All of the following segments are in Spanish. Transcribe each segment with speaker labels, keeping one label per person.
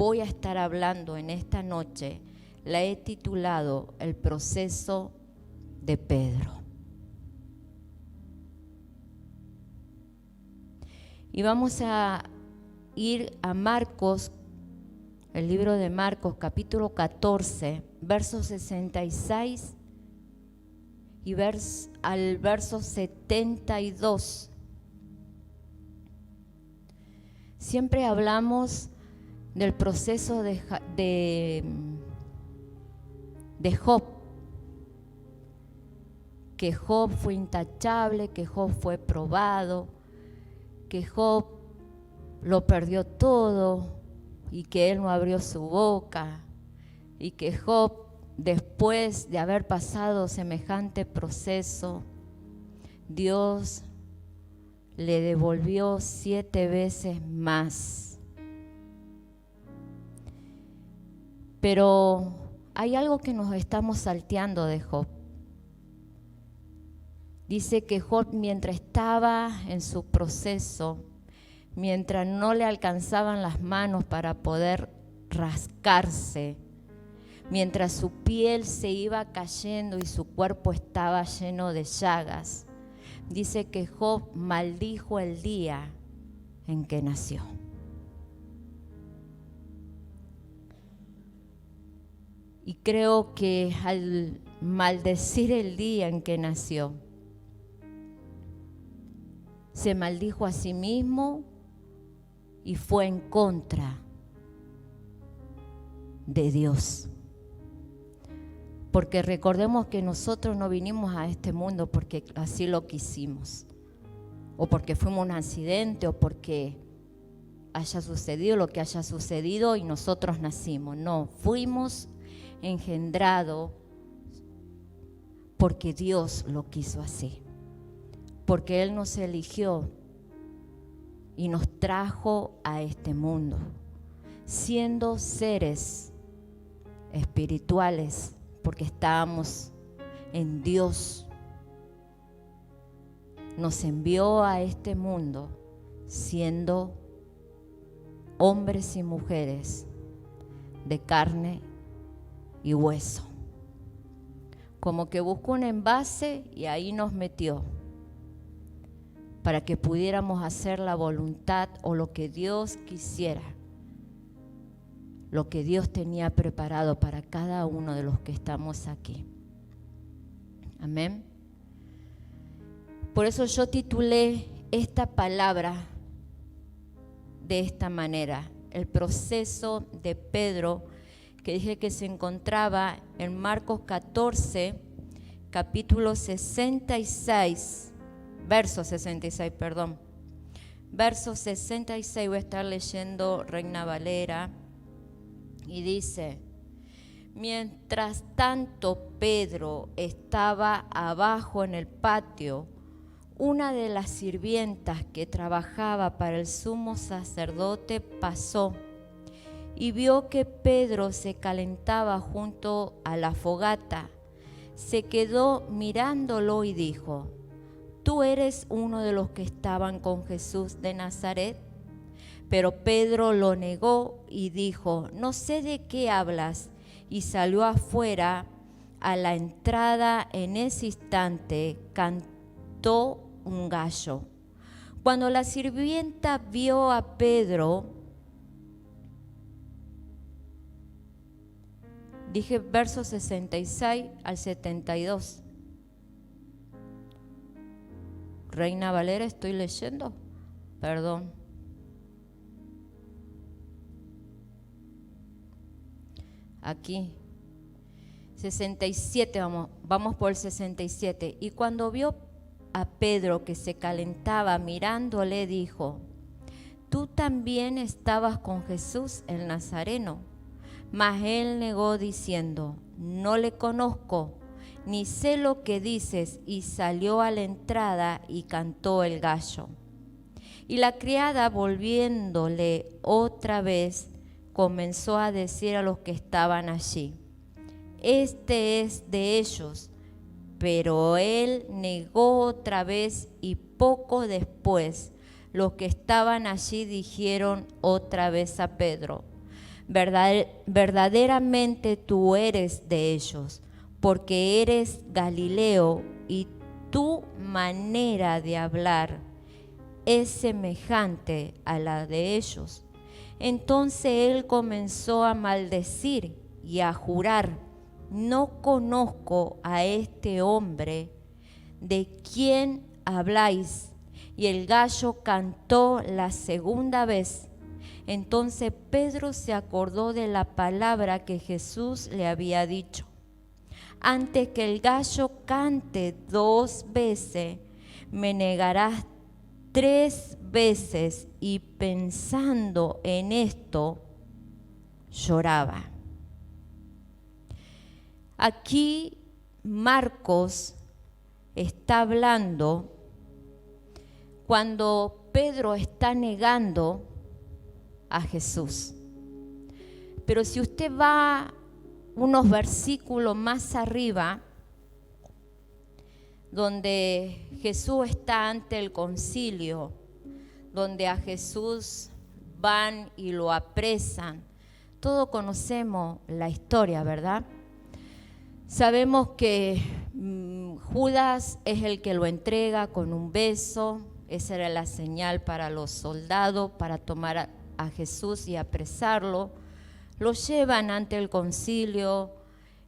Speaker 1: voy a estar hablando en esta noche, la he titulado El proceso de Pedro. Y vamos a ir a Marcos, el libro de Marcos, capítulo 14, versos 66 y al verso 72. Siempre hablamos del proceso de Job, que Job fue intachable, que Job fue probado, que Job lo perdió todo y que él no abrió su boca, y que Job, después de haber pasado semejante proceso, Dios le devolvió 7 veces más. Pero hay algo que nos estamos salteando de Job. Dice que Job, mientras estaba en su proceso, mientras no le alcanzaban las manos para poder rascarse, mientras su piel se iba cayendo y su cuerpo estaba lleno de llagas, dice que Job maldijo el día en que nació. Y creo que al maldecir el día en que nació, se maldijo a sí mismo y fue en contra de Dios. Porque recordemos que nosotros no vinimos a este mundo porque así lo quisimos, o porque fuimos un accidente, o porque haya sucedido lo que haya sucedido y nosotros nacimos. No, fuimos engendrados porque Dios lo quiso así. Porque Él nos eligió y nos trajo a este mundo, siendo seres espirituales, porque estábamos en Dios. Nos envió a este mundo siendo hombres y mujeres de carne y hueso. Como que buscó un envase y ahí nos metió, para que pudiéramos hacer la voluntad o lo que Dios quisiera, lo que Dios tenía preparado para cada uno de los que estamos aquí. Amén. Por eso yo titulé esta palabra de esta manera, el proceso de Pedro, que dije que se encontraba en Marcos 14, capítulo 66, verso 66, perdón. Verso 66, voy a estar leyendo Reina Valera, y dice: mientras tanto Pedro estaba abajo en el patio, una de las sirvientas que trabajaba para el sumo sacerdote pasó y vio que Pedro se calentaba junto a la fogata. Se quedó mirándolo y dijo: ¿tú eres uno de los que estaban con Jesús de Nazaret? Pero Pedro lo negó y dijo: no sé de qué hablas. Y salió afuera. A la entrada, en ese instante, cantó un gallo. Cuando la sirvienta vio a Pedro, dije versos 66 al 72. Reina Valera, estoy leyendo, perdón. Aquí, 67, vamos por el 67. Y cuando vio a Pedro que se calentaba mirándole, dijo: tú también estabas con Jesús el Nazareno. Mas él negó diciendo: no le conozco, ni sé lo que dices. Y salió a la entrada y cantó el gallo. Y la criada, volviéndole otra vez, comenzó a decir a los que estaban allí: este es de ellos. Pero él negó otra vez, y poco después los que estaban allí dijeron otra vez a Pedro: verdaderamente tú eres de ellos, porque eres Galileo y tu manera de hablar es semejante a la de ellos. Entonces él comenzó a maldecir y a jurar: no conozco a este hombre de quien habláis. Y el gallo cantó la segunda vez. Entonces Pedro se acordó de la palabra que Jesús le había dicho: antes que el gallo cante 2 veces, me negarás 3 veces. Y pensando en esto, lloraba. Aquí Marcos está hablando cuando Pedro está negando a Jesús. Pero si usted va unos versículos más arriba, donde Jesús está ante el concilio, donde a Jesús van y lo apresan, todos conocemos la historia, ¿verdad? Sabemos que Judas es el que lo entrega con un beso. Esa era la señal para los soldados, para tomar a Jesús y apresarlo. Lo llevan ante el concilio,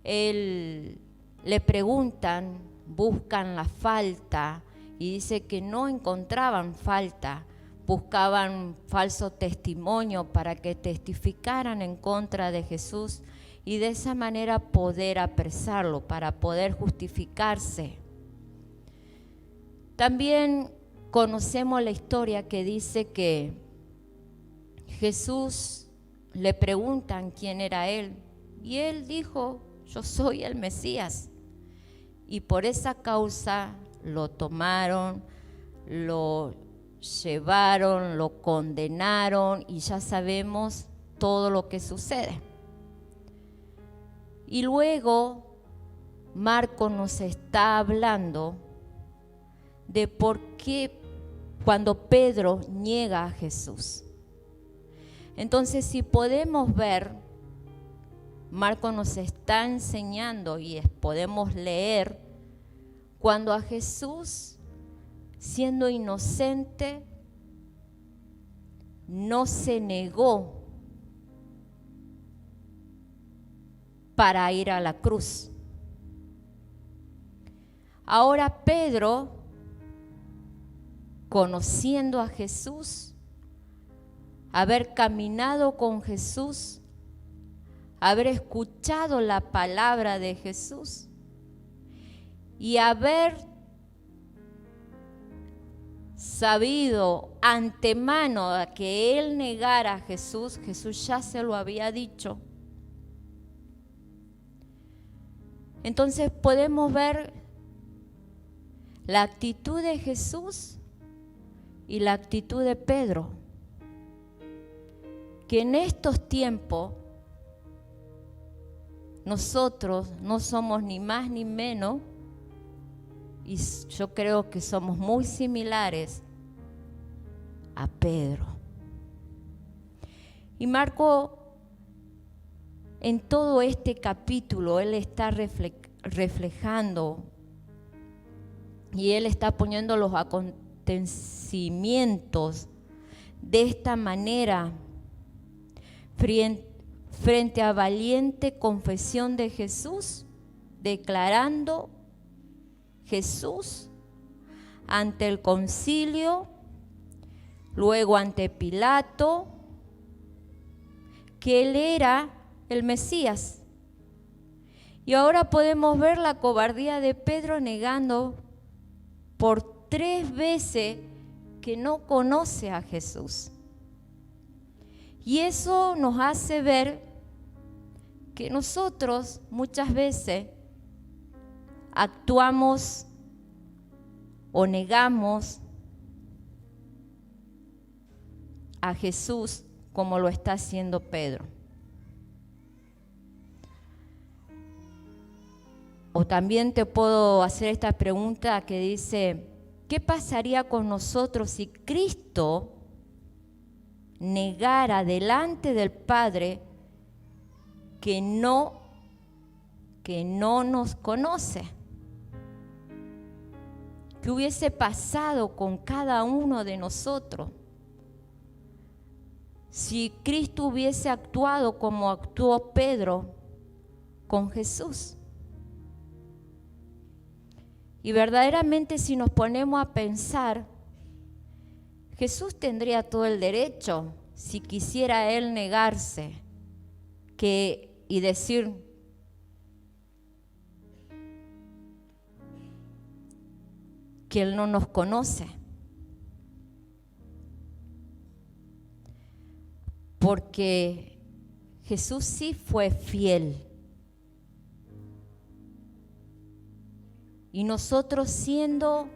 Speaker 1: le preguntan, buscan la falta y dice que no encontraban falta, buscaban falso testimonio para que testificaran en contra de Jesús y de esa manera poder apresarlo, para poder justificarse. También conocemos la historia que dice que Jesús le preguntan quién era él y él dijo: yo soy el Mesías. Y por esa causa lo tomaron, lo llevaron, lo condenaron y ya sabemos todo lo que sucede. Y luego Marcos nos está hablando de por qué cuando Pedro niega a Jesús. Entonces, si podemos ver, Marcos nos está enseñando y podemos leer cuando a Jesús, siendo inocente, no se negó para ir a la cruz. Ahora Pedro, conociendo a Jesús, haber caminado con Jesús, haber escuchado la palabra de Jesús y haber sabido antemano que él negara a Jesús, Jesús ya se lo había dicho. Entonces podemos ver la actitud de Jesús y la actitud de Pedro, que en estos tiempos nosotros no somos ni más ni menos, y yo creo que somos muy similares a Pedro. Y Marco, en todo este capítulo, él está reflejando y él está poniendo los acontecimientos de esta manera frente a valiente confesión de Jesús, declarando Jesús ante el concilio, luego ante Pilato, que él era el Mesías. Y ahora podemos ver la cobardía de Pedro negando por 3 veces que no conoce a Jesús. Y eso nos hace ver que nosotros muchas veces actuamos o negamos a Jesús como lo está haciendo Pedro. O también te puedo hacer esta pregunta que dice: ¿qué pasaría con nosotros si Cristo negara delante del Padre que no nos conoce. ¿Qué hubiese pasado con cada uno de nosotros si Cristo hubiese actuado como actuó Pedro con Jesús? Y verdaderamente, si nos ponemos a pensar, Jesús tendría todo el derecho, si quisiera él negarse y decir: que él no nos conoce. Porque Jesús sí fue fiel. Y nosotros, siendo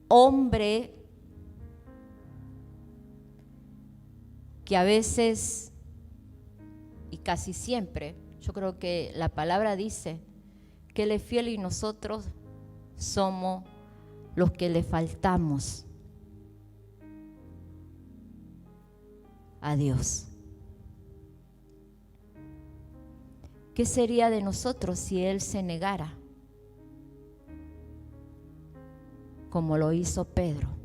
Speaker 1: hombre, que a veces y casi siempre, yo creo que la palabra dice que Él es fiel y nosotros somos los que le faltamos a Dios. ¿Qué sería de nosotros si Él se negara, como lo hizo Pedro?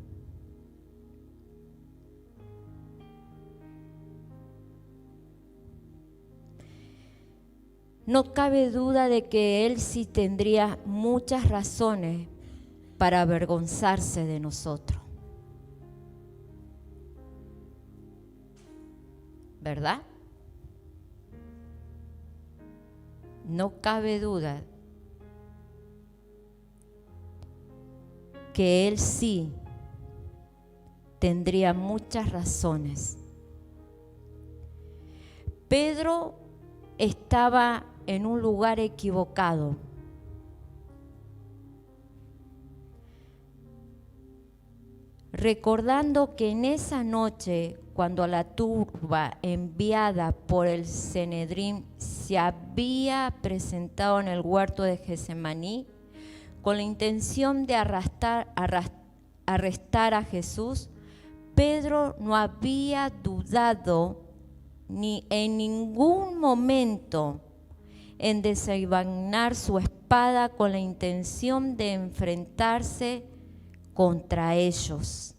Speaker 1: No cabe duda de que Él sí tendría muchas razones para avergonzarse de nosotros, ¿verdad? No cabe duda que Él sí tendría muchas razones. Pedro estaba en un lugar equivocado. Recordando que en esa noche, cuando la turba enviada por el Sanedrín se había presentado en el huerto de Getsemaní con la intención de arrestar a Jesús, Pedro no había dudado ni en ningún momento en desenvainar su espada con la intención de enfrentarse contra ellos.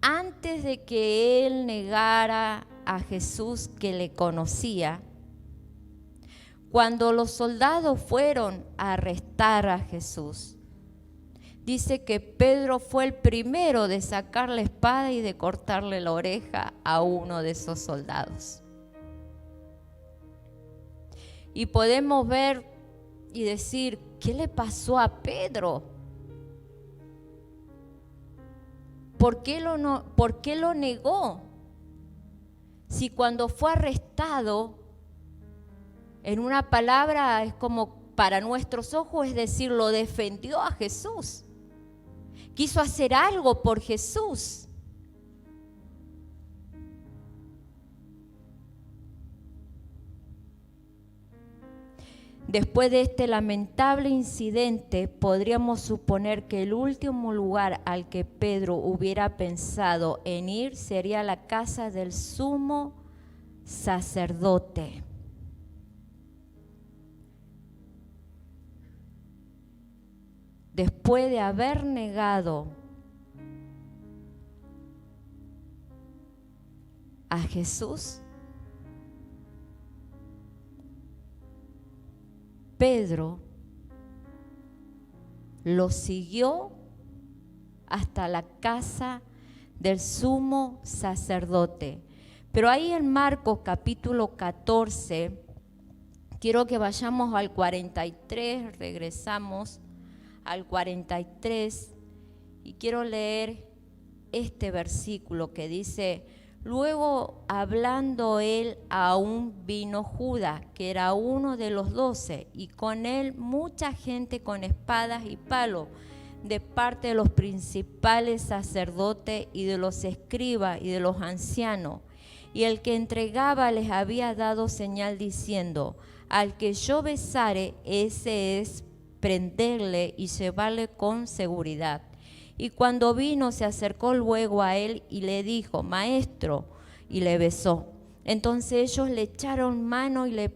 Speaker 1: Antes de que él negara a Jesús que le conocía, cuando los soldados fueron a arrestar a Jesús, dice que Pedro fue el primero de sacar la espada y de cortarle la oreja a uno de esos soldados. Y podemos ver y decir: ¿qué le pasó a Pedro? ¿Por qué lo negó? Si cuando fue arrestado, en una palabra es como para nuestros ojos, es decir, lo defendió a Jesús. Quiso hacer algo por Jesús. Después de este lamentable incidente, podríamos suponer que el último lugar al que Pedro hubiera pensado en ir sería la casa del sumo sacerdote. Después de haber negado a Jesús, Pedro lo siguió hasta la casa del sumo sacerdote. Pero ahí en Marcos capítulo 14, quiero que vayamos al 43, regresamos al 43 y quiero leer este versículo que dice: luego, hablando él, aún vino Judas, que era uno de los 12, y con él mucha gente con espadas y palos, de parte de los principales sacerdotes y de los escribas y de los ancianos. Y el que entregaba les había dado señal diciendo: al que yo besare, ese es prenderle y llevarle con seguridad. Y cuando vino, se acercó luego a él y le dijo: Maestro, y le besó. Entonces ellos le echaron mano y le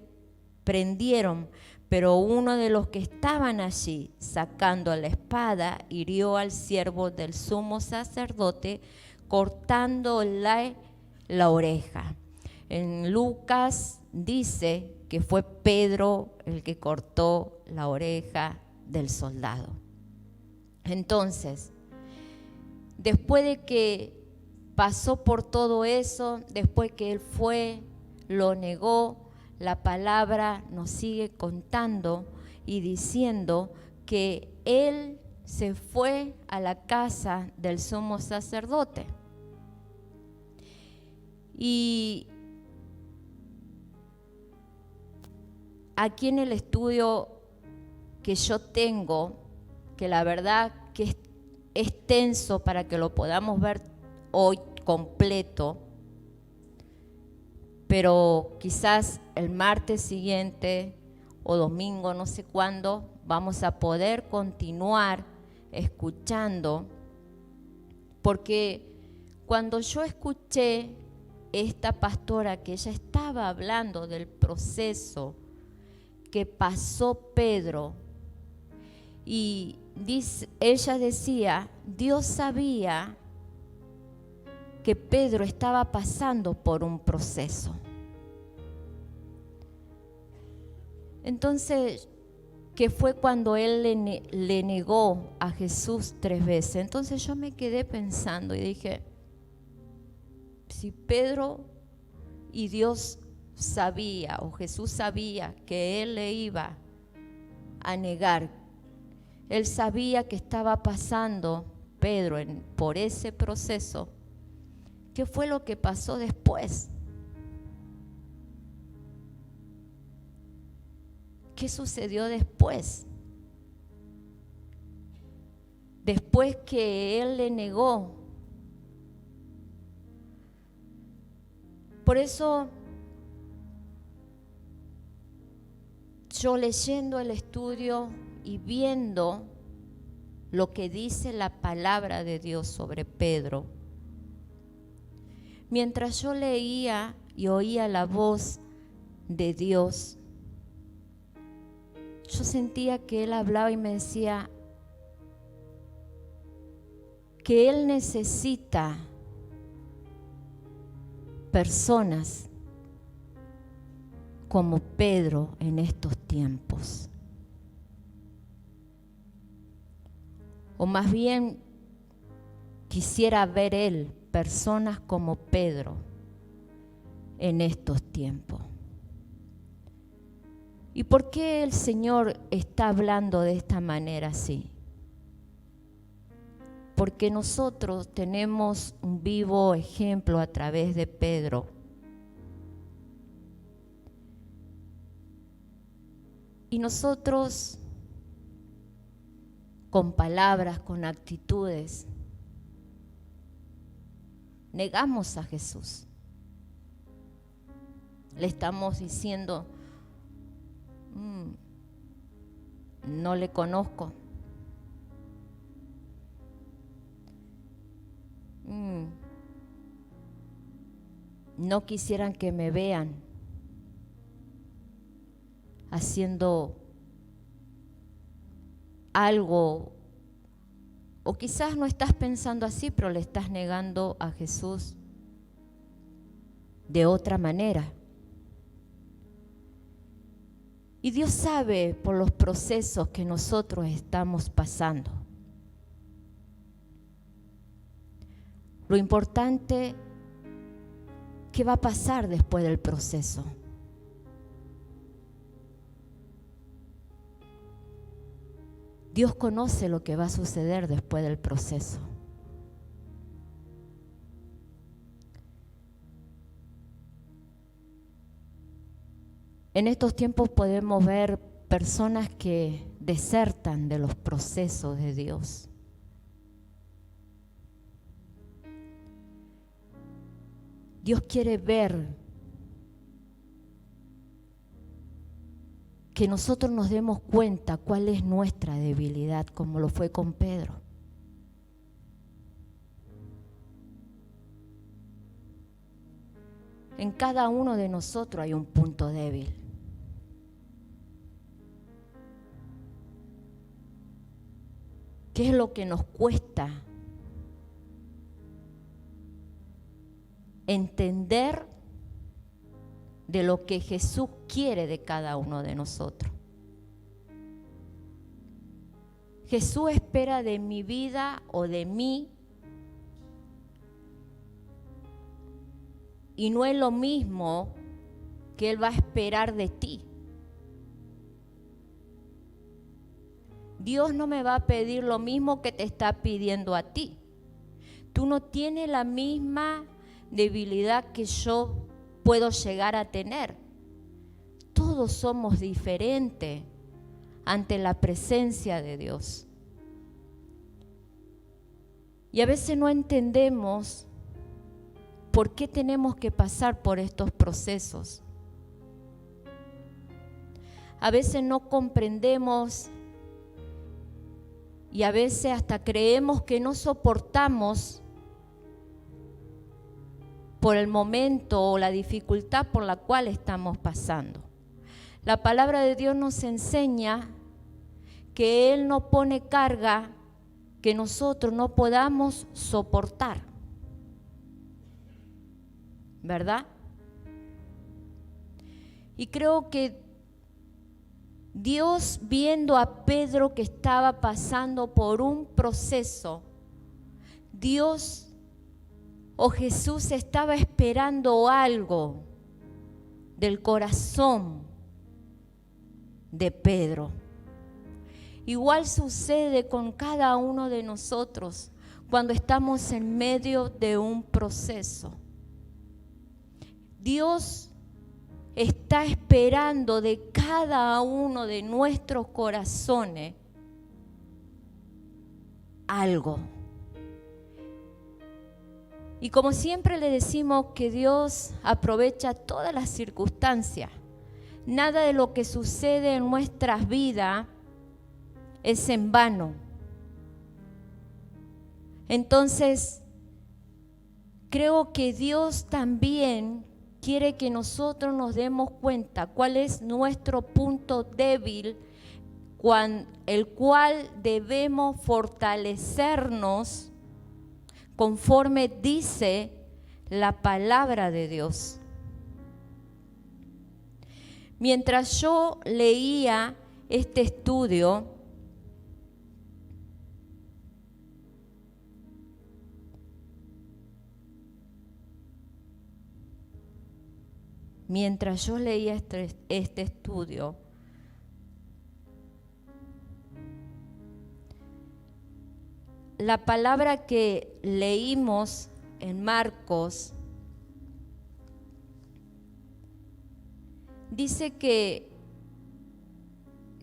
Speaker 1: prendieron, pero uno de los que estaban allí, sacando la espada, hirió al siervo del sumo sacerdote, cortándole la oreja. En Lucas dice que fue Pedro el que cortó la oreja del soldado. Entonces, después de que pasó por todo eso, después que él fue, lo negó, la palabra nos sigue contando y diciendo que él se fue a la casa del sumo sacerdote. Y aquí en el estudio que yo tengo, que la verdad que es extenso para que lo podamos ver hoy completo, pero quizás el martes siguiente o domingo, no sé cuándo, vamos a poder continuar escuchando, porque cuando yo escuché esta pastora que ella estaba hablando del proceso que pasó Pedro, y ella decía, Dios sabía que Pedro estaba pasando por un proceso. Entonces, que fue cuando él le negó a Jesús 3 veces. Entonces yo me quedé pensando y dije, si Pedro y Dios sabía, o Jesús sabía que él le iba a negar, él sabía que estaba pasando Pedro por ese proceso, ¿qué fue lo que pasó después? ¿Qué sucedió después? Después que él le negó. Por eso, yo leyendo el estudio y viendo lo que dice la palabra de Dios sobre Pedro, mientras yo leía y oía la voz de Dios, yo sentía que Él hablaba y me decía que Él necesita personas como Pedro en estos tiempos. O más bien quisiera ver Él personas como Pedro en estos tiempos. ¿Y por qué el Señor está hablando de esta manera así? Porque nosotros tenemos un vivo ejemplo a través de Pedro. Y nosotros, con palabras, con actitudes, negamos a Jesús. Le estamos diciendo, no le conozco. No quisieran que me vean haciendo algo, o quizás no estás pensando así, pero le estás negando a Jesús de otra manera. Y Dios sabe por los procesos que nosotros estamos pasando. Lo importante, ¿qué va a pasar después del proceso? Dios conoce lo que va a suceder después del proceso. En estos tiempos podemos ver personas que desertan de los procesos de Dios. Dios quiere ver que nosotros nos demos cuenta cuál es nuestra debilidad, como lo fue con Pedro. en cada uno de nosotros hay un punto débil. ¿Qué es lo que nos cuesta entender de lo que Jesús quiere de cada uno de nosotros? Jesús espera de mi vida o de mí, y no es lo mismo que Él va a esperar de ti. Dios no me va a pedir lo mismo que te está pidiendo a ti. Tú no tienes la misma debilidad que yo puedo llegar a tener. Todos somos diferentes ante la presencia de Dios. Y a veces no entendemos por qué tenemos que pasar por estos procesos. A veces no comprendemos y a veces hasta creemos que no soportamos por el momento o la dificultad por la cual estamos pasando. La palabra de Dios nos enseña que Él no pone carga que nosotros no podamos soportar, ¿verdad? Y creo que Dios, viendo a Pedro que estaba pasando por un proceso, Dios o Jesús estaba esperando algo del corazón de Pedro. Igual sucede con cada uno de nosotros cuando estamos en medio de un proceso. Dios está esperando de cada uno de nuestros corazones algo. Y como siempre le decimos que Dios aprovecha todas las circunstancias. Nada de lo que sucede en nuestras vidas es en vano. Entonces, creo que Dios también quiere que nosotros nos demos cuenta cuál es nuestro punto débil, el cual debemos fortalecernos conforme dice la palabra de Dios. Mientras yo leía este estudio, este estudio, la palabra que leímos en Marcos dice que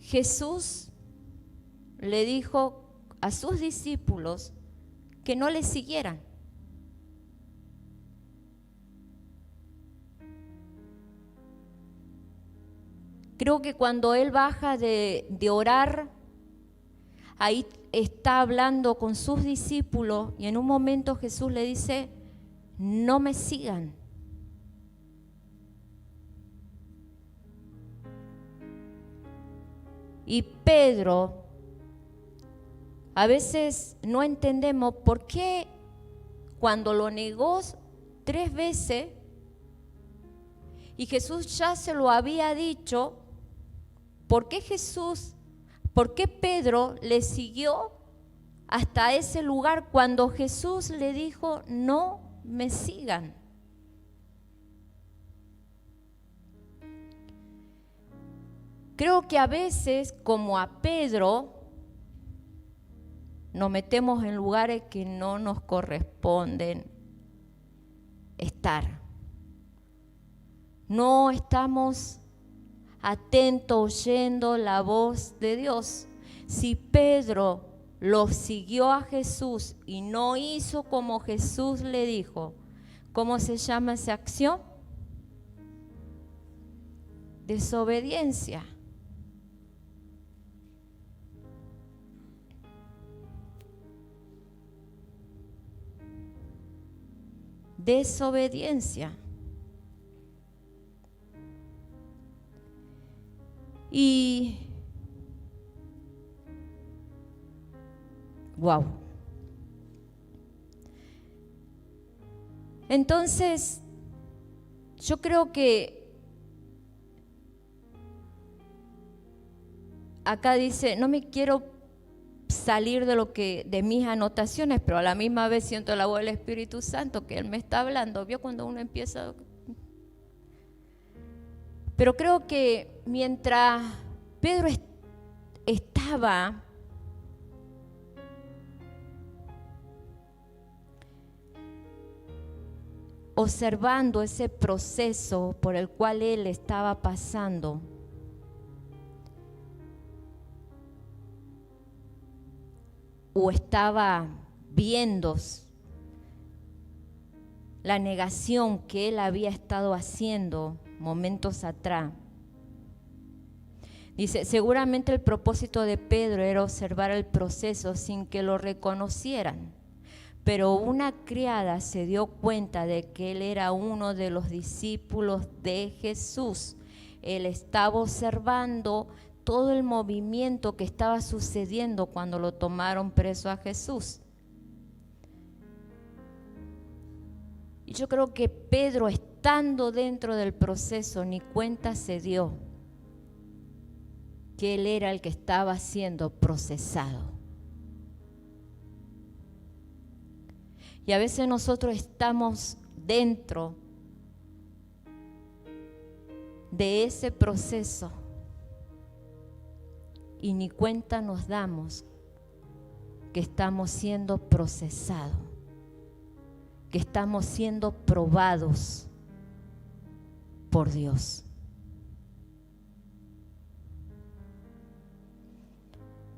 Speaker 1: Jesús le dijo a sus discípulos que no le siguieran. Creo que cuando Él baja de orar, ahí está hablando con sus discípulos y en un momento Jesús le dice, no me sigan. Y Pedro, a veces no entendemos por qué cuando lo negó 3 veces y Jesús ya se lo había dicho, ¿por qué Pedro le siguió hasta ese lugar cuando Jesús le dijo, no me sigan? Creo que a veces, como a Pedro, nos metemos en lugares que no nos corresponden estar. No estamos atentos oyendo la voz de Dios. Si Pedro lo siguió a Jesús y no hizo como Jesús le dijo, ¿cómo se llama esa acción? Desobediencia. Desobediencia. Y wow. Entonces, yo creo que acá dice, no me quiero salir de mis anotaciones, pero a la misma vez siento la voz del Espíritu Santo que Él me está hablando. ¿Vio cuando uno empieza? Pero creo que mientras Pedro estaba observando ese proceso por el cual él estaba pasando, o estaba viendo la negación que él había estado haciendo momentos atrás. Dice, seguramente el propósito de Pedro era observar el proceso sin que lo reconocieran, pero una criada se dio cuenta de que él era uno de los discípulos de Jesús. Él estaba observando todo el movimiento que estaba sucediendo cuando lo tomaron preso a Jesús. Y yo creo que Pedro, estando dentro del proceso, ni cuenta se dio que él era el que estaba siendo procesado. Y a veces nosotros estamos dentro de ese proceso y ni cuenta nos damos que estamos siendo procesados, que estamos siendo probados por Dios.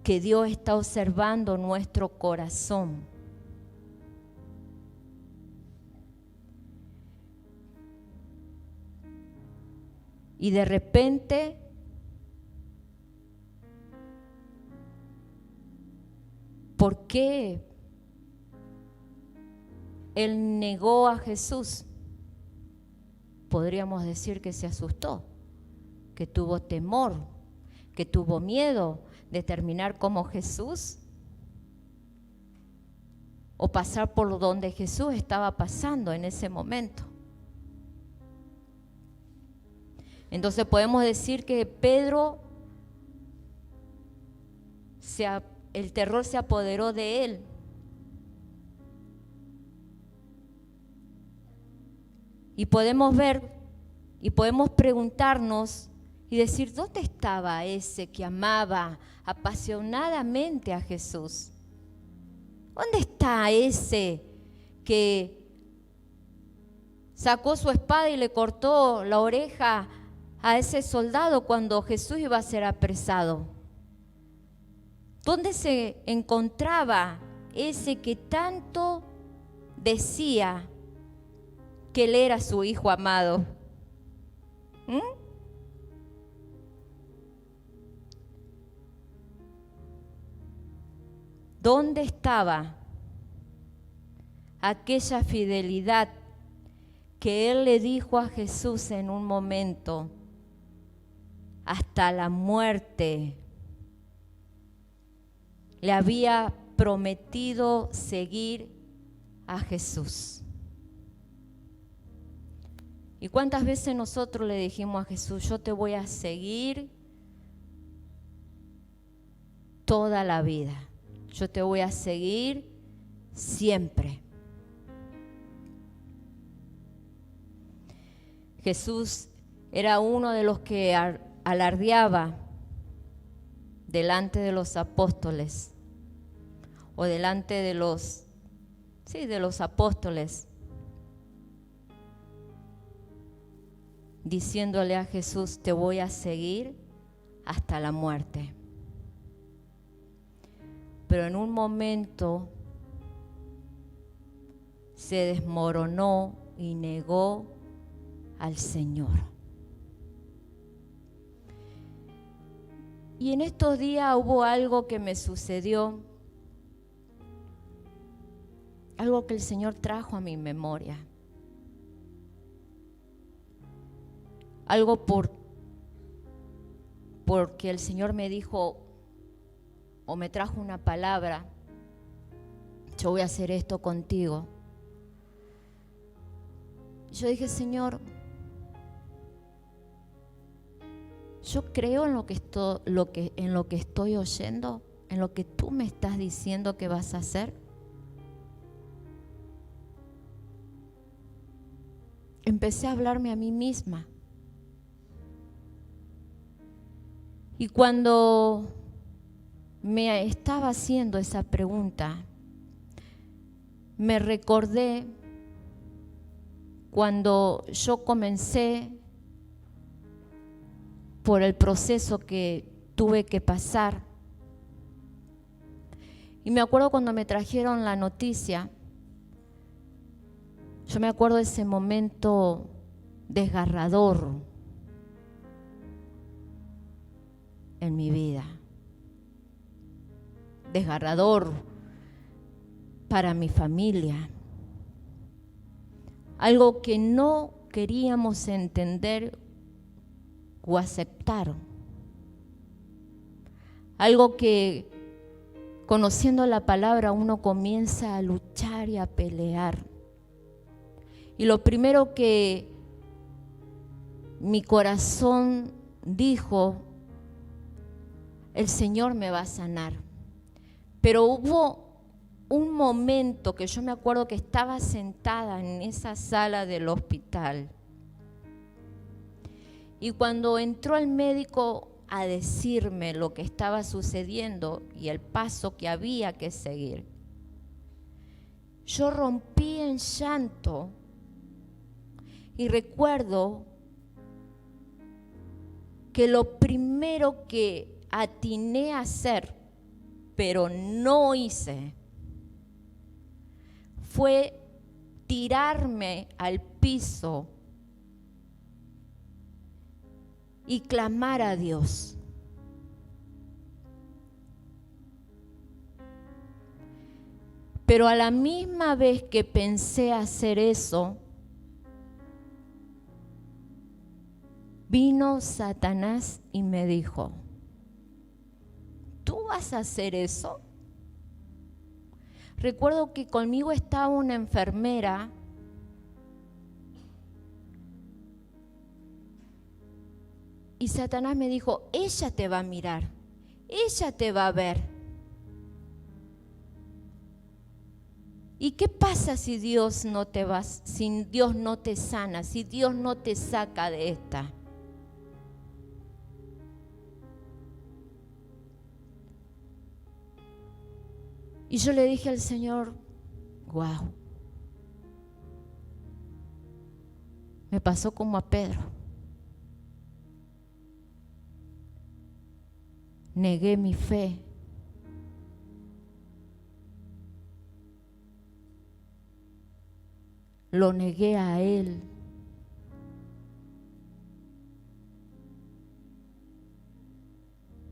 Speaker 1: Que Dios está observando nuestro corazón. Y de repente ¿por qué él negó a Jesús? Podríamos decir que se asustó, que tuvo temor, que tuvo miedo de terminar como Jesús o pasar por donde Jesús estaba pasando en ese momento. Entonces podemos decir que Pedro, el terror se apoderó de él. Y podemos ver y podemos preguntarnos y decir, ¿dónde estaba ese que amaba apasionadamente a Jesús? ¿Dónde está ese que sacó su espada y le cortó la oreja a ese soldado cuando Jesús iba a ser apresado? ¿Dónde se encontraba ese que tanto decía que él era su hijo amado? ¿Dónde estaba aquella fidelidad que él le dijo a Jesús en un momento, hasta la muerte? Le había prometido seguir a Jesús. ¿Y cuántas veces nosotros le dijimos a Jesús, yo te voy a seguir toda la vida? Yo te voy a seguir siempre. Jesús era uno de los que alardeaba delante de los apóstoles o delante de los apóstoles, diciéndole a Jesús, te voy a seguir hasta la muerte. Pero en un momento se desmoronó y negó al Señor. Y en estos días hubo algo que me sucedió, algo que el Señor trajo a mi memoria, algo por porque el Señor me dijo o me trajo una palabra, yo voy a hacer esto contigo. Yo dije, Señor, yo creo en lo que estoy oyendo, en lo que tú me estás diciendo que vas a hacer. Empecé a hablarme a mí misma. Y cuando me estaba haciendo esa pregunta, me recordé cuando yo comencé por el proceso que tuve que pasar. Y me acuerdo cuando me trajeron la noticia, yo me acuerdo de ese momento desgarrador en mi vida. Desgarrador para mi familia. Algo que no queríamos entender o aceptar. Algo que, conociendo la palabra, uno comienza a luchar y a pelear. Y lo primero que mi corazón dijo, el Señor me va a sanar. Pero hubo un momento que yo me acuerdo que estaba sentada en esa sala del hospital. Y cuando entró el médico a decirme lo que estaba sucediendo y el paso que había que seguir, yo rompí en llanto y recuerdo que lo primero que atiné a hacer, pero no hice, fue tirarme al piso y clamar a Dios. Pero a la misma vez que pensé hacer eso, vino Satanás y me dijo, ¿tú vas a hacer eso? Recuerdo que conmigo estaba una enfermera y Satanás me dijo, ella te va a mirar, ella te va a ver. ¿Y qué pasa si Dios no te va, si Dios no te sana, si Dios no te saca de esta? Y yo le dije al Señor, wow, me pasó como a Pedro. Negué mi fe. Lo negué a Él.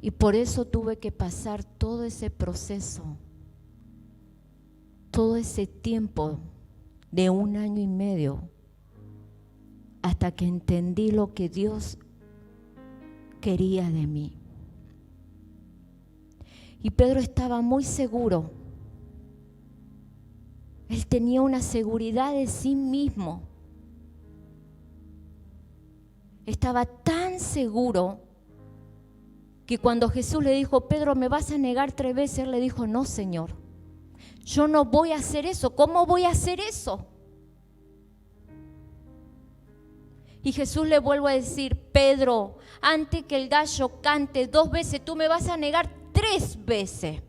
Speaker 1: Y por eso tuve que pasar todo ese proceso, todo ese tiempo de 1 año y medio, hasta que entendí lo que Dios quería de mí. Y Pedro estaba muy seguro. Él tenía una seguridad de sí mismo. Estaba tan seguro que cuando Jesús le dijo, Pedro, ¿me vas a negar 3 veces? Él le dijo, no, Señor, yo no voy a hacer eso. ¿Cómo voy a hacer eso? Y Jesús le vuelve a decir, Pedro, antes que el gallo cante 2 veces, tú me vas a negar 3 veces.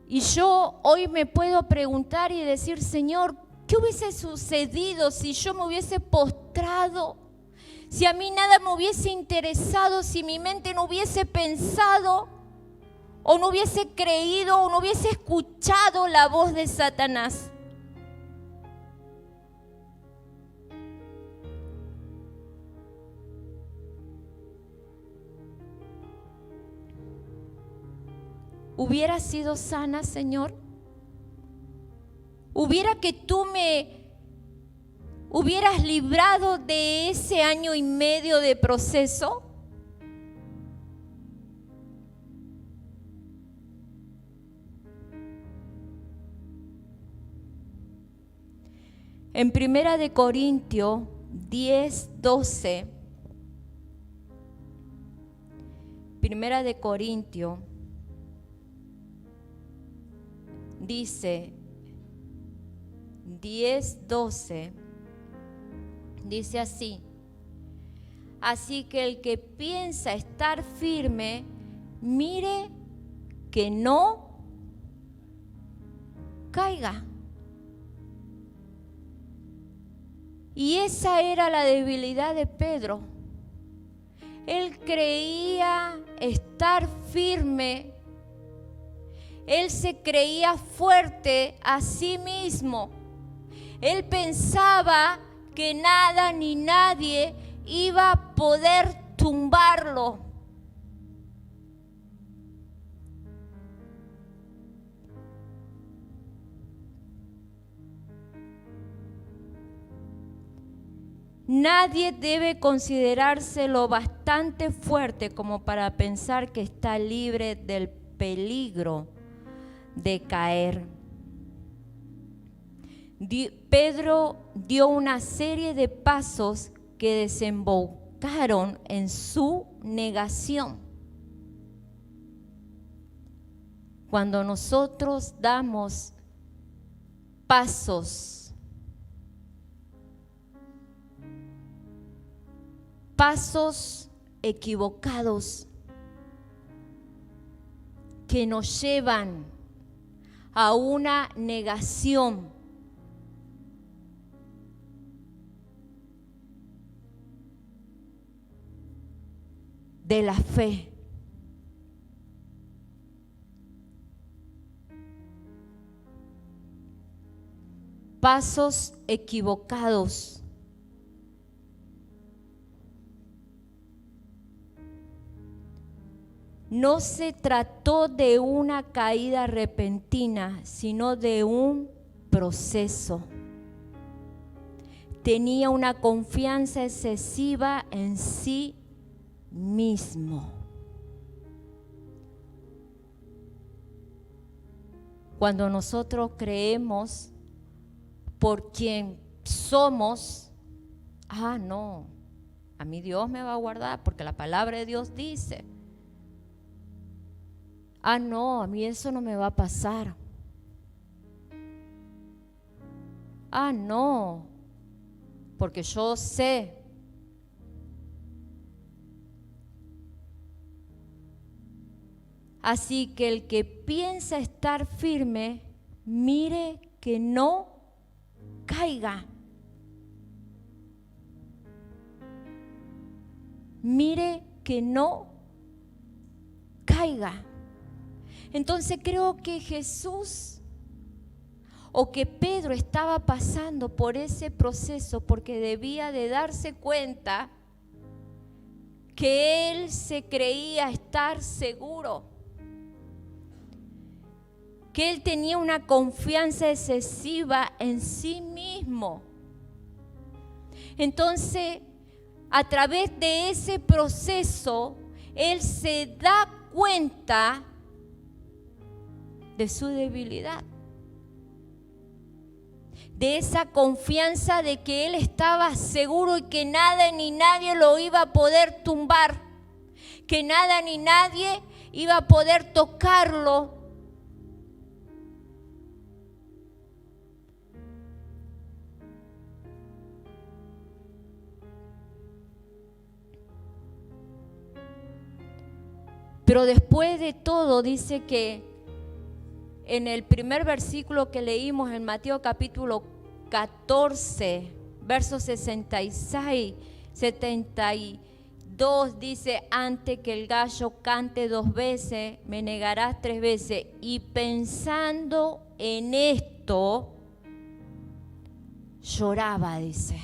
Speaker 1: Y yo hoy me puedo preguntar y decir, Señor, ¿qué hubiese sucedido si yo me hubiese postrado? Si a mí nada me hubiese interesado, si mi mente no hubiese pensado, o no hubiese creído, o no hubiese escuchado la voz de Satanás. ¿Hubiera sido sana, Señor? hubiera que tú me hubieras librado de ese 1.5 años de proceso. En 1 Corintios 10:12, 1 Corintios dice 10:12, dice así: así que el que piensa estar firme, mire que no caiga. Y esa era la debilidad de Pedro. Él creía estar firme. Él se creía fuerte a sí mismo. Él pensaba que nada ni nadie iba a poder tumbarlo. Nadie debe considerarse lo bastante fuerte como para pensar que está libre del peligro de caer. Pedro dio una serie de pasos que desembocaron en su negación. Cuando nosotros damos pasos equivocados que nos llevan a una negación, de la fe. Pasos equivocados. No se trató de una caída repentina, sino de un proceso. Tenía una confianza excesiva en sí mismo. Cuando nosotros creemos por quien somos, no, a mí Dios me va a guardar porque la palabra de Dios dice. No, a mí eso no me va a pasar. No, porque yo sé. Así que el que piensa estar firme, mire que no caiga. Mire que no caiga. Entonces creo que Jesús o que Pedro estaba pasando por ese proceso porque debía de darse cuenta que él se creía estar seguro, que él tenía una confianza excesiva en sí mismo. Entonces, a través de ese proceso, él se da cuenta de su debilidad, de esa confianza de que él estaba seguro y que nada ni nadie lo iba a poder tumbar, que nada ni nadie iba a poder tocarlo. Pero después de todo dice que en el primer versículo que leímos en Mateo capítulo 14, versos 66, 72, dice: antes que el gallo cante 2 veces, me negarás 3 veces. Y pensando en esto, lloraba, dice.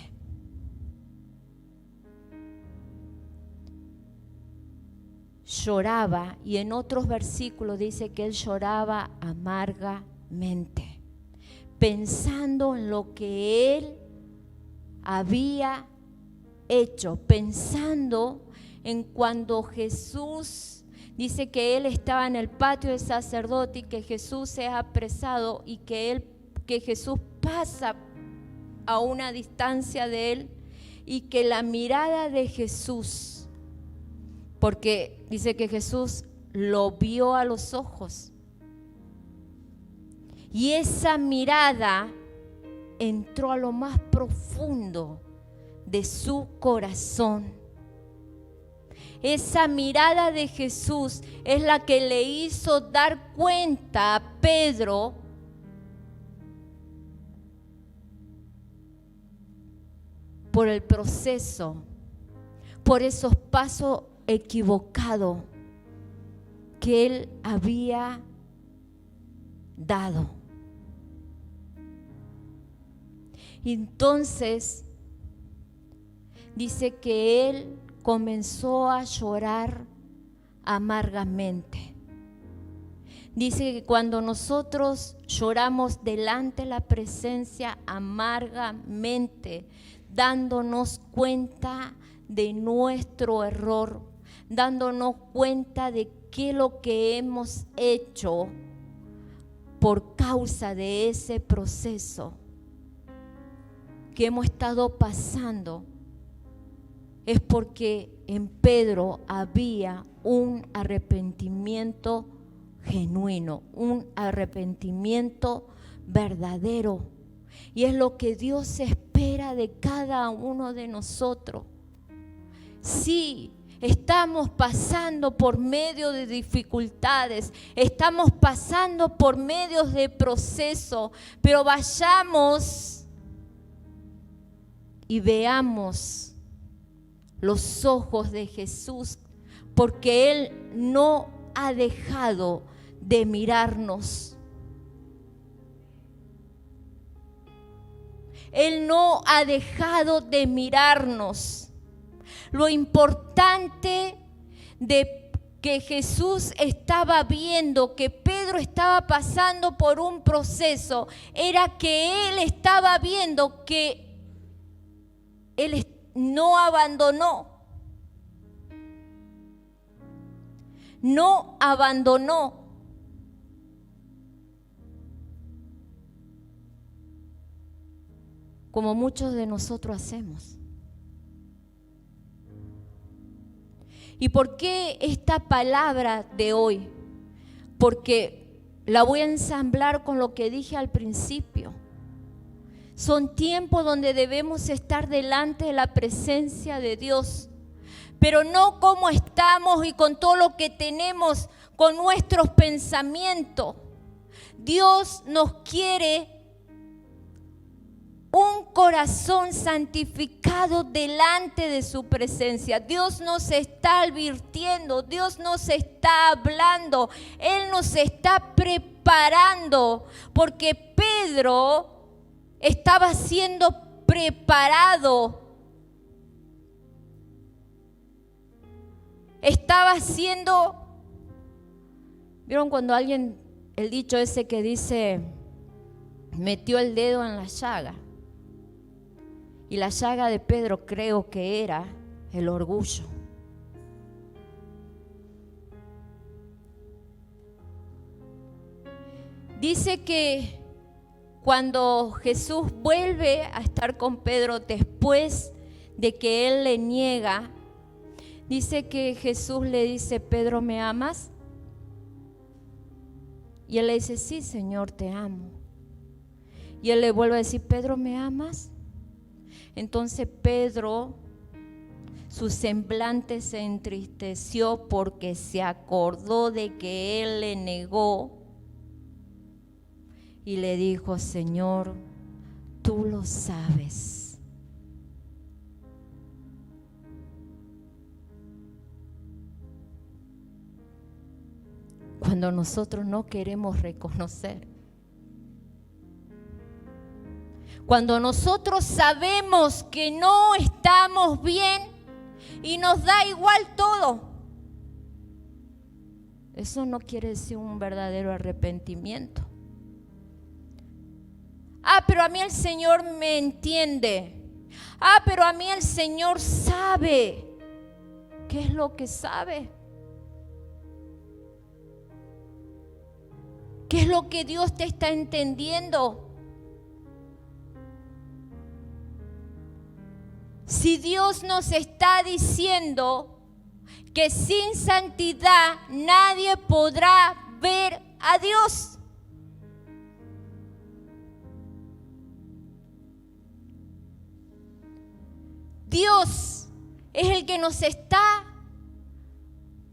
Speaker 1: Lloraba, y en otros versículos dice que él lloraba amargamente. pensando en lo que él había hecho, pensando en cuando Jesús dice que él estaba en el patio del sacerdote y que Jesús es apresado y que Jesús pasa a una distancia de él y que la mirada de Jesús, porque dice que Jesús lo vio a los ojos, y esa mirada entró a lo más profundo de su corazón. Esa mirada de Jesús es la que le hizo dar cuenta a Pedro por el proceso, por esos pasos equivocados que él había dado. Entonces dice que él comenzó a llorar amargamente. Dice que cuando nosotros lloramos delante de la presencia amargamente, dándonos cuenta de nuestro error, dándonos cuenta de qué es lo que hemos hecho por causa de ese proceso que hemos estado pasando, es porque en Pedro había un arrepentimiento genuino, un arrepentimiento verdadero. Y es lo que Dios espera de cada uno de nosotros. Sí, estamos pasando por medio de dificultades, estamos pasando por medios de proceso, pero vayamos y veamos los ojos de Jesús, porque Él no ha dejado de mirarnos. Él no ha dejado de mirarnos. Lo importante de que Jesús estaba viendo, que Pedro estaba pasando por un proceso, era que Él estaba viendo que Él no abandonó. No abandonó. Como muchos de nosotros hacemos. ¿Y por qué esta palabra de hoy? Porque la voy a ensamblar con lo que dije al principio. Son tiempos donde debemos estar delante de la presencia de Dios, pero no como estamos y con todo lo que tenemos, con nuestros pensamientos. Dios nos quiere un corazón santificado delante de su presencia. Dios nos está advirtiendo, Dios nos está hablando, Él nos está preparando, porque Pedro estaba siendo preparado. Estaba siendo, ¿vieron cuando alguien, el dicho ese que dice, metió el dedo en la llaga? Y la llaga de Pedro creo que era el orgullo. Dice que cuando Jesús vuelve a estar con Pedro después de que él le niega, dice que Jesús le dice, Pedro, ¿me amas? Y él le dice, sí, Señor, te amo. Y él le vuelve a decir, Pedro, ¿me amas? Entonces Pedro, su semblante se entristeció porque se acordó de que él le negó. Y le dijo, Señor, tú lo sabes. Cuando nosotros no queremos reconocer. Cuando nosotros sabemos que no estamos bien y nos da igual todo. Eso no quiere decir un verdadero arrepentimiento. pero a mí el Señor me entiende. Pero a mí el Señor sabe. ¿Qué es lo que sabe? ¿Qué es lo que Dios te está entendiendo? Si Dios nos está diciendo que sin santidad nadie podrá ver a Dios. Dios es el que nos está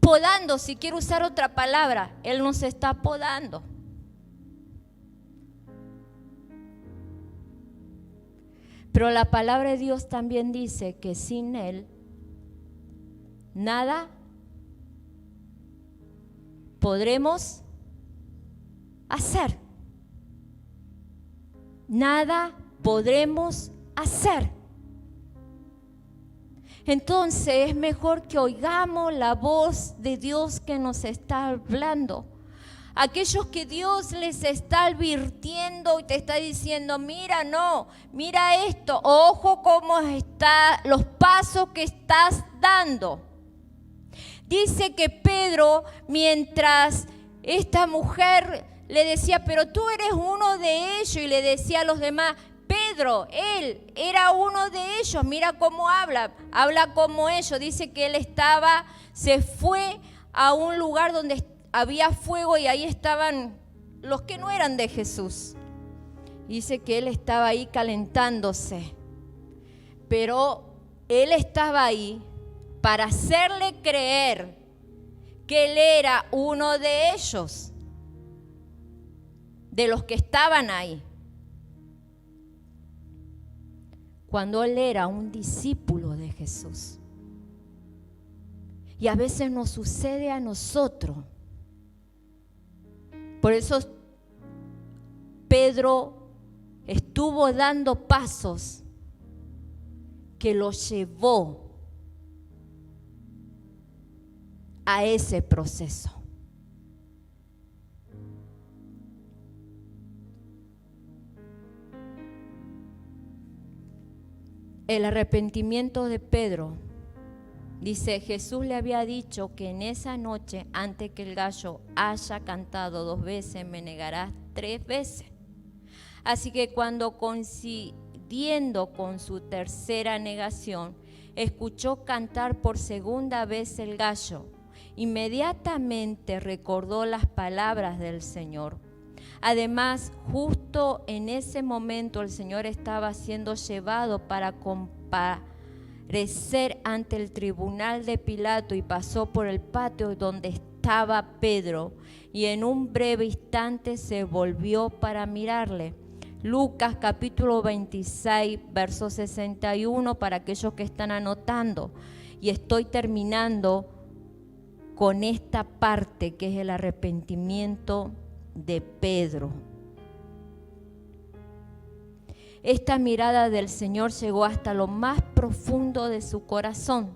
Speaker 1: podando, si quiero usar otra palabra, Él nos está podando. Pero la palabra de Dios también dice que sin Él nada podremos hacer. Nada podremos hacer. Entonces es mejor que oigamos la voz de Dios que nos está hablando. Aquellos que Dios les está advirtiendo y te está diciendo, mira, no, mira esto, ojo cómo está, los pasos que estás dando. Dice que Pedro, mientras esta mujer le decía, pero tú eres uno de ellos, y le decía a los demás, Pedro, él era uno de ellos, mira cómo habla como ellos. Dice que él se fue a un lugar donde había fuego y ahí estaban los que no eran de Jesús. Dice que él estaba ahí calentándose, pero él estaba ahí para hacerle creer que él era uno de ellos, de los que estaban ahí, cuando él era un discípulo de Jesús. Y a veces nos sucede a nosotros. Por eso Pedro estuvo dando pasos que lo llevó a ese proceso. El arrepentimiento de Pedro, dice, Jesús le había dicho que en esa noche, antes que el gallo haya cantado 2 veces, me negarás 3 veces. Así que cuando coincidiendo con su tercera negación, escuchó cantar por segunda vez el gallo, inmediatamente recordó las palabras del Señor. Además, justo en ese momento el Señor estaba siendo llevado para comparecer ante el tribunal de Pilato y pasó por el patio donde estaba Pedro y en un breve instante se volvió para mirarle. Lucas capítulo 26, verso 61 para aquellos que están anotando. Y estoy terminando con esta parte que es el arrepentimiento de Pedro. Esta mirada del Señor llegó hasta lo más profundo de su corazón,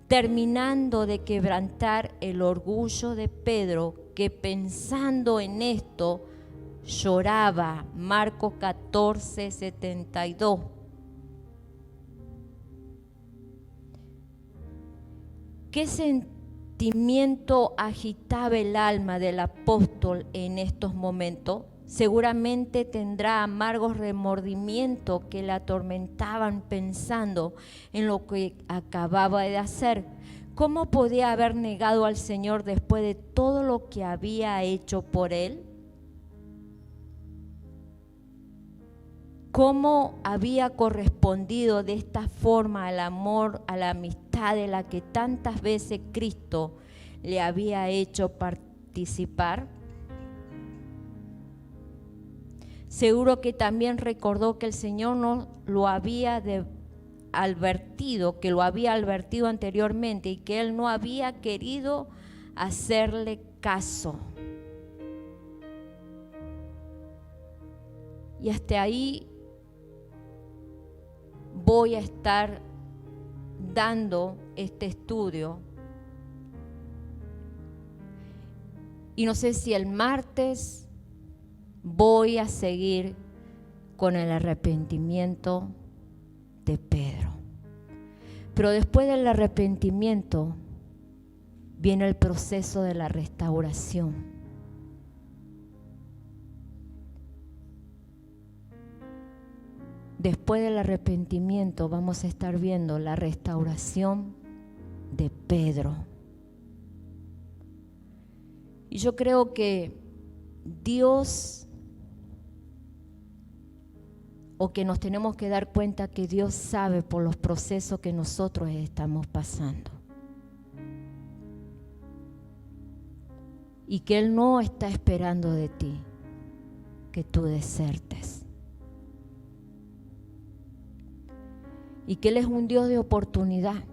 Speaker 1: terminando de quebrantar el orgullo de Pedro, que pensando en esto lloraba. Marcos 14, 72. ¿Qué sentimiento agitaba el alma del apóstol en estos momentos? Seguramente tendrá amargos remordimientos que le atormentaban pensando en lo que acababa de hacer. ¿Cómo podía haber negado al Señor después de todo lo que había hecho por él? ¿Cómo había correspondido de esta forma al amor, a la amistad de la que tantas veces Cristo le había hecho participar? Seguro que también recordó que el Señor no lo había advertido, que lo había advertido anteriormente y que Él no había querido hacerle caso. Y hasta ahí voy a estar dando este estudio. Y no sé si el martes voy a seguir con el arrepentimiento de Pedro. Pero después del arrepentimiento viene el proceso de la restauración. Después del arrepentimiento vamos a estar viendo la restauración de Pedro. Y yo creo que Dios, o que nos tenemos que dar cuenta que Dios sabe por los procesos que nosotros estamos pasando. Y que Él no está esperando de ti que tú desertes. Y que Él es un Dios de oportunidad,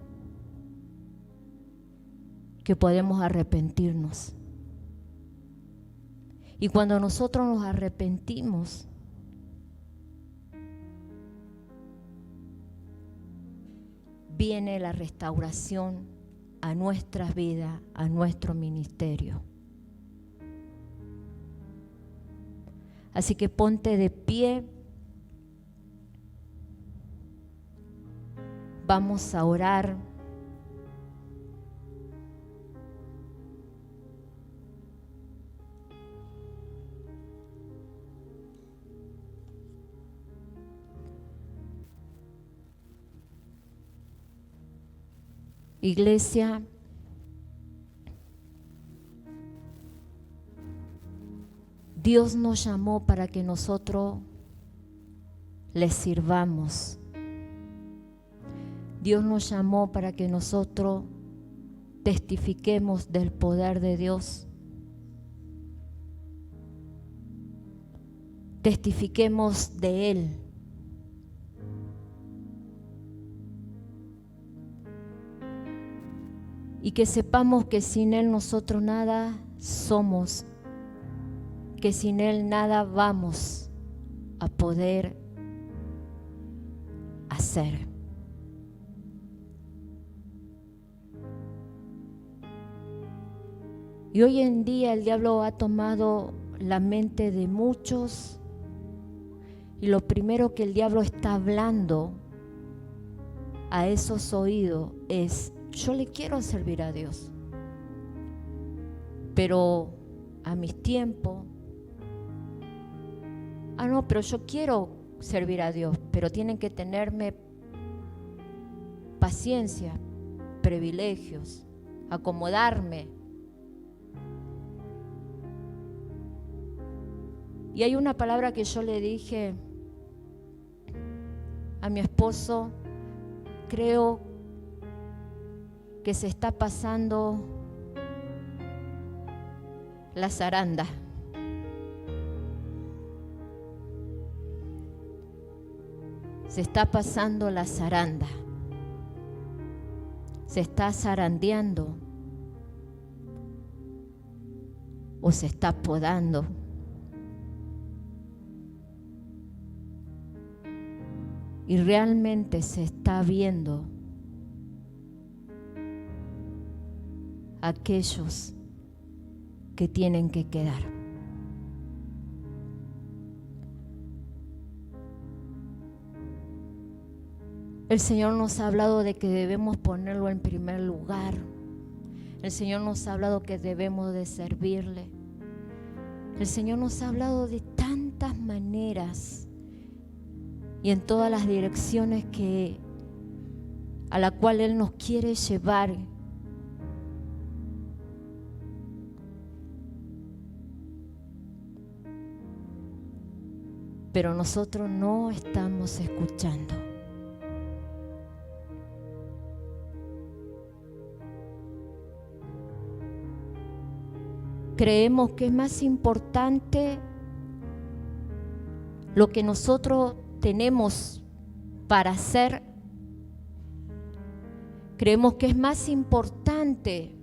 Speaker 1: que podemos arrepentirnos. Y cuando nosotros nos arrepentimos, viene la restauración a nuestras vidas, a nuestro ministerio. Así que ponte de pie. Vamos a orar. Iglesia, Dios nos llamó para que nosotros le sirvamos. Dios nos llamó para que nosotros testifiquemos del poder de Dios. Testifiquemos de Él. Y que sepamos que sin Él nosotros nada somos, que sin Él nada vamos a poder hacer. Y hoy en día el diablo ha tomado la mente de muchos, y lo primero que el diablo está hablando a esos oídos es: yo le quiero servir a Dios, pero a mis tiempos. No, pero yo quiero servir a Dios, pero tienen que tenerme paciencia, privilegios, acomodarme. Y hay una palabra que yo le dije a mi esposo: creo que se está pasando la zaranda. Se está pasando la zaranda. Se está zarandeando o se está podando. Y realmente se está viendo aquellos que tienen que quedar. El Señor nos ha hablado de que debemos ponerlo en primer lugar. El Señor nos ha hablado que debemos de servirle. El Señor nos ha hablado de tantas maneras y en todas las direcciones a la cual Él nos quiere llevar. Pero nosotros no estamos escuchando. Creemos que es más importante lo que nosotros tenemos para hacer. Creemos que es más importante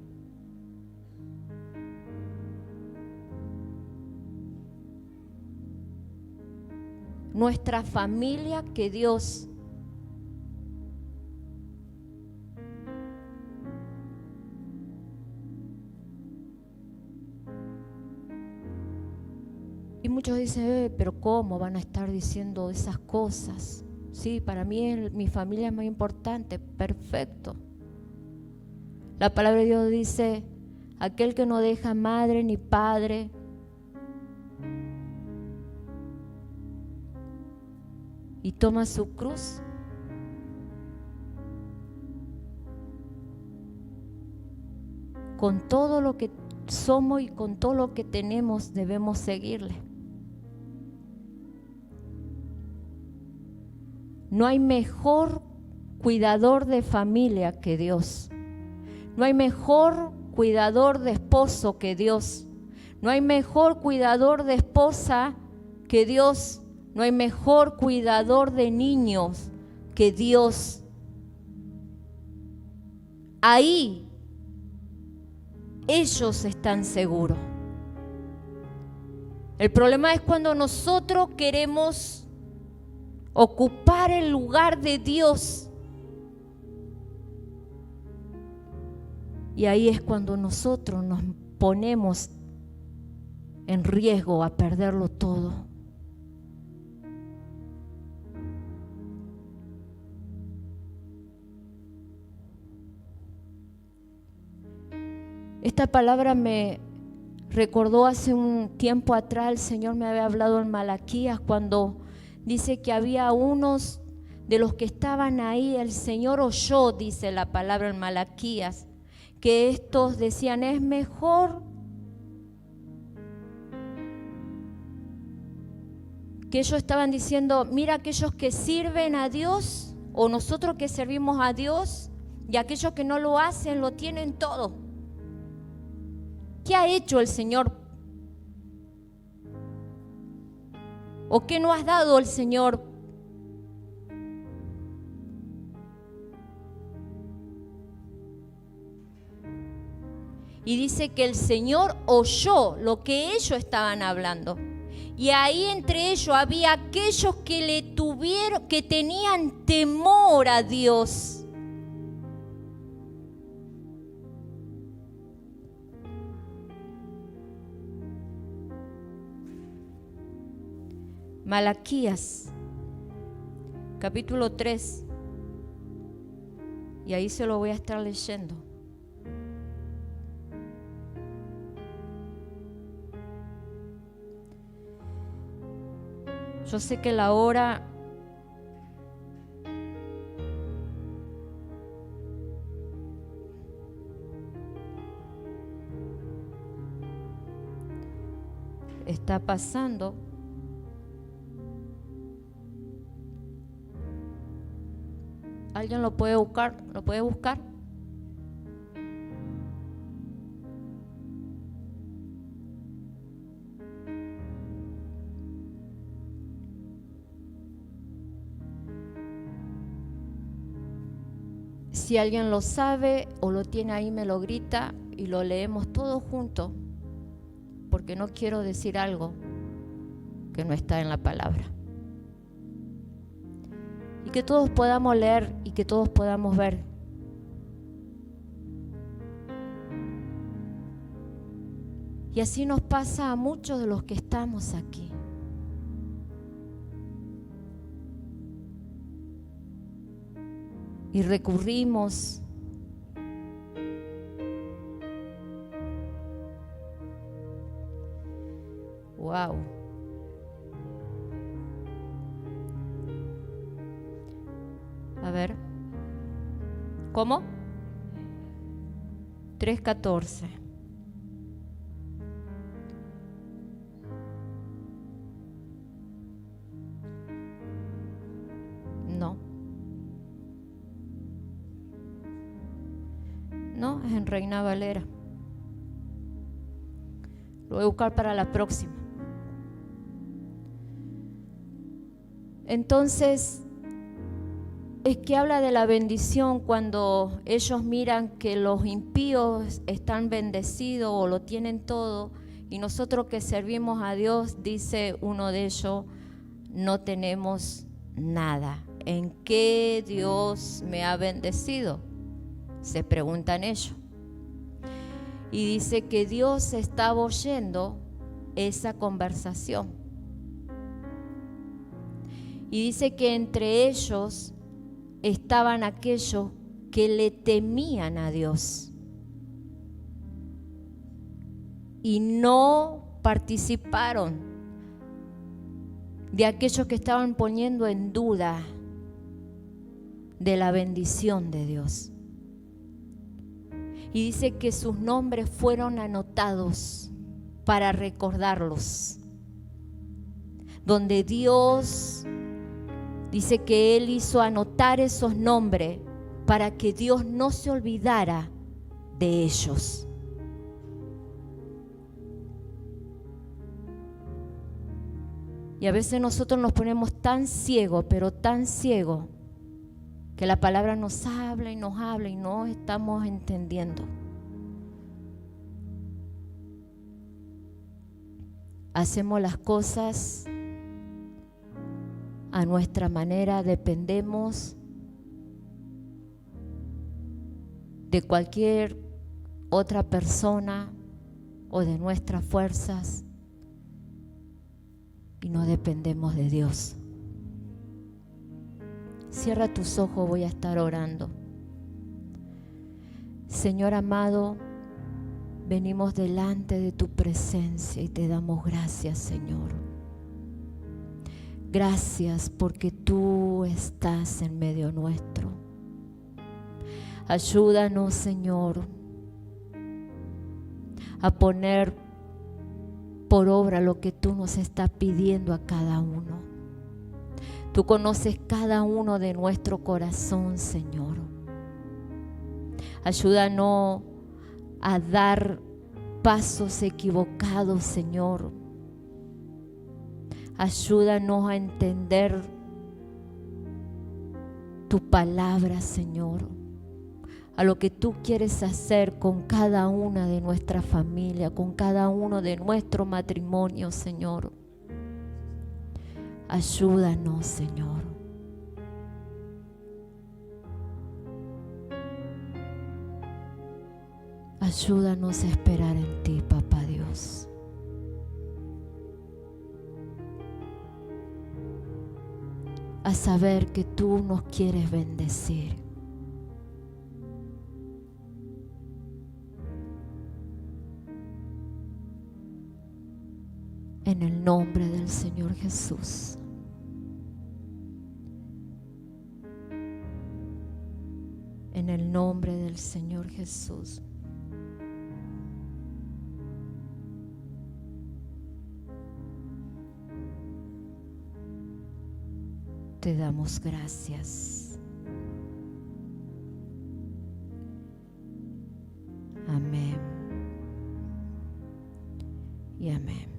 Speaker 1: nuestra familia que Dios. Y muchos dicen, pero ¿cómo van a estar diciendo esas cosas? Sí, para mí mi familia es muy importante. Perfecto. La palabra de Dios dice, aquel que no deja madre ni padre, y toma su cruz, con todo lo que somos y con todo lo que tenemos, debemos seguirle. No hay mejor cuidador de familia que Dios. No hay mejor cuidador de esposo que Dios. No hay mejor cuidador de esposa que Dios. No hay mejor cuidador de niños que Dios. Ahí ellos están seguros. El problema es cuando nosotros queremos ocupar el lugar de Dios. Y ahí es cuando nosotros nos ponemos en riesgo a perderlo todo. Esta palabra me recordó hace un tiempo atrás, el Señor me había hablado en Malaquías cuando dice que había unos de los que estaban ahí, el Señor oyó, dice la palabra en Malaquías, que estos decían, es mejor que ellos estaban diciendo, mira aquellos que sirven a Dios o nosotros que servimos a Dios y aquellos que no lo hacen lo tienen todo. ¿Qué ha hecho el Señor? ¿O qué no has dado el Señor? Y dice que el Señor oyó lo que ellos estaban hablando. Y ahí entre ellos había aquellos que tenían temor a Dios. Malaquías, capítulo 3, y ahí se lo voy a estar leyendo. Yo sé que la hora está pasando. ¿Alguien lo puede buscar? ¿Lo puede buscar? Si alguien lo sabe o lo tiene ahí, me lo grita y lo leemos todos juntos, porque no quiero decir algo que no está en la palabra. Y que todos podamos leer y que todos podamos ver. Y así nos pasa a muchos de los que estamos aquí. Y recurrimos wow. A ver. ¿Cómo? 3:14. No. No, es en Reina Valera. Lo voy a buscar para la próxima. Entonces, es que habla de la bendición cuando ellos miran que los impíos están bendecidos o lo tienen todo, y nosotros que servimos a Dios, dice uno de ellos, no tenemos nada. ¿En qué Dios me ha bendecido? Se preguntan ellos. Y dice que Dios estaba oyendo esa conversación. Y dice que entre ellos estaban aquellos que le temían a Dios y no participaron de aquellos que estaban poniendo en duda de la bendición de Dios. Y dice que sus nombres fueron anotados para recordarlos, donde Dios dice que Él hizo anotar esos nombres para que Dios no se olvidara de ellos. Y a veces nosotros nos ponemos tan ciegos, pero tan ciegos, que la palabra nos habla y no estamos entendiendo. Hacemos las cosas a nuestra manera, dependemos de cualquier otra persona o de nuestras fuerzas y no dependemos de Dios. Cierra tus ojos, voy a estar orando. Señor amado, venimos delante de tu presencia y te damos gracias, Señor. Gracias porque tú estás en medio nuestro. Ayúdanos, Señor, a poner por obra lo que tú nos estás pidiendo a cada uno. Tú conoces cada uno de nuestro corazón, Señor. Ayúdanos a dar pasos equivocados, Señor. Ayúdanos a entender tu palabra, Señor, a lo que tú quieres hacer con cada una de nuestra familia, con cada uno de nuestro matrimonio, Señor. Ayúdanos, Señor. Ayúdanos a esperar en ti, Papá Dios. A saber que tú nos quieres bendecir. En el nombre del Señor Jesús. En el nombre del Señor Jesús. Te damos gracias. Amén. Y amén.